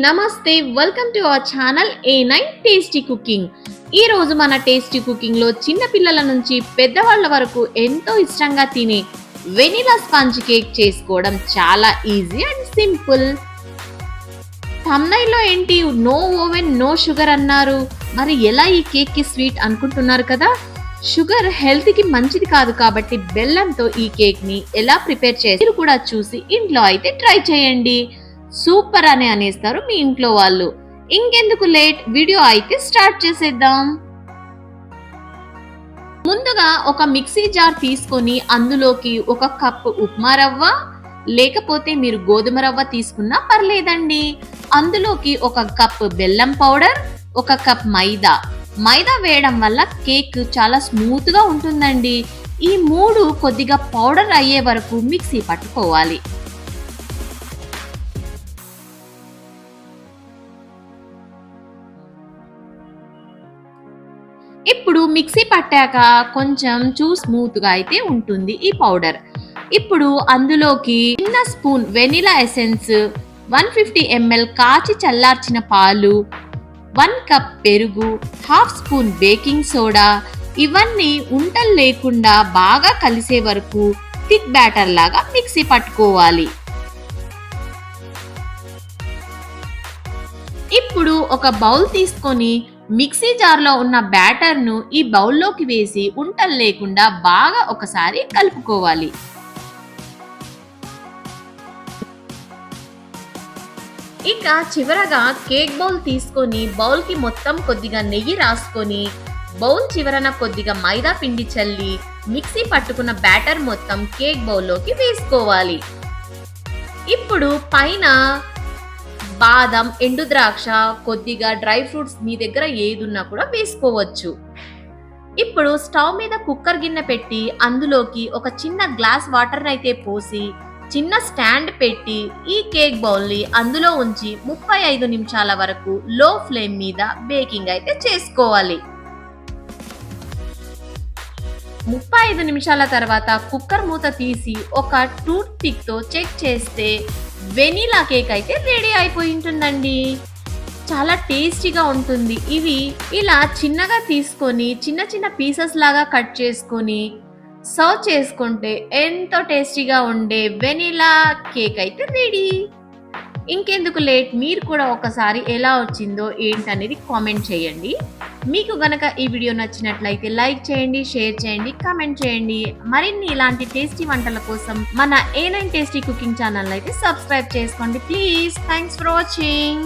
నమస్తే, welcome to our channel A9 tasty cooking. ఈ రోజు మన టేస్టీ కుకింగ్ లో చిన్న పిల్లల నుంచి పెద్దవాళ్ళ వరకు ఎంతో ఇష్టంగా తినే వెనిలా స్పాంజ్ కేక్ చేసుకోవడం చాలా ఈజీ అండ్ సింపుల్. థంబ్నైల్ లో ఏంటి నో ఓవెన్ నో షుగర్ అన్నారు, మరి ఎలా ఈ కేక్ కి స్వీట్ అనుకుంటున్నారు కదా. షుగర్ హెల్త్ కి మంచిది కాదు కాబట్టి బెల్లంతో ఈ కేక్ ని ఎలా ప్రిపేర్ చేసి కూడా చూసి ఇంట్లో అయితే ట్రై చేయండి. సూపర్ అని అనేస్తారు మీ ఇంట్లో వాళ్ళు. ఇంకెందుకు లేట్, వీడియో అయితే స్టార్ట్ చేసేద్దాం. ముందుగా ఒక మిక్సీ జార్ తీసుకొని అందులోకి ఒక కప్పు ఉప్మా రవ్వ, లేకపోతే మీరు గోధుమ రవ్వ తీసుకున్నా పర్లేదండి. అందులోకి ఒక కప్ బెల్లం పౌడర్, ఒక కప్ మైదా వేయడం వల్ల కేక్ చాలా స్మూత్ గా ఉంటుందండి. ఈ మూడు కొద్దిగా పౌడర్ అయ్యే వరకు మిక్సీ పట్టుకోవాలి. ఇప్పుడు మిక్సీ పట్టాక కొంచెం స్మూత్ గా అయితే ఉంటుంది ఈ పౌడర్. ఇప్పుడు అందులోకి చిన్న స్పూన్ వెనిలా ఎసెన్స్, 150 ml కాచి చల్లార్చిన పాలు, 1 కప్ పెరుగు, హాఫ్ స్పూన్ బేకింగ్ సోడా, ఇవన్నీ ఉంటలు లేకుండా బాగా కలిసే వరకు థిక్ బ్యాటర్ లాగా మిక్సీ పట్టుకోవాలి. ఇప్పుడు ఒక బౌల్ తీసుకొని మిక్సీ జార్లో ఉన్న బ్యాటర్ను ఈ బౌల్లోకి వేసి ఉంటలు లేకుండా బాగా ఒకసారి కలుపుకోవాలి. ఇక చివరగా కేక్ బౌల్ తీసుకొని బౌల్కి మొత్తం కొద్దిగా నెయ్యి రాసుకొని బౌల్ చివరన కొద్దిగా మైదా పిండి చల్లి మిక్సీ పట్టుకున్న బ్యాటర్ మొత్తం కేక్ బౌల్లోకి వేసుకోవాలి. ఇప్పుడు పైన బాదం, ఎండు ద్రాక్ష, కొద్దిగా డ్రై ఫ్రూట్స్ మీ దగ్గర ఏదున్నా కూడా వేసుకోవచ్చు. ఇప్పుడు స్టవ్ మీద కుక్కర్ గిన్నె పెట్టి అందులోకి ఒక చిన్న గ్లాస్ వాటర్ అయితే పోసి చిన్న స్టాండ్ పెట్టి ఈ కేక్ బౌల్ ని అందులో ఉంచి 35 నిమిషాల వరకు లో ఫ్లేమ్ మీద బేకింగ్ అయితే చేసుకోవాలి. 35 నిమిషాల తర్వాత కుక్కర్ మూత తీసి ఒక టూత్ పిక్ తో చెక్ చేస్తే వెనీలా కేక్ అయితే రెడీ అయిపోయి ఉంటుందండి. చాలా టేస్టీగా ఉంటుంది. ఇవి ఇలా చిన్నగా తీసుకొని చిన్న చిన్న పీసెస్ లాగా కట్ చేసుకొని సర్వ్ చేసుకుంటే ఎంతో టేస్టీగా ఉండే వెనీలా కేక్ అయితే రెడీ. ఇంకెందుకు లేట్, మీరు కూడా ఒకసారి ఎలా వచ్చిందో ఏంటనేది కామెంట్ చేయండి. మీకు గనక ఈ వీడియో నచ్చినట్లయితే లైక్ చేయండి, షేర్ చేయండి, కామెంట్ చేయండి. మరిన్ని ఇలాంటి టేస్టీ వంటల కోసం మన A9 టేస్టీ కుకింగ్ ఛానల్ అయితే సబ్స్క్రైబ్ చేసుకోండి ప్లీజ్. Thanks for watching.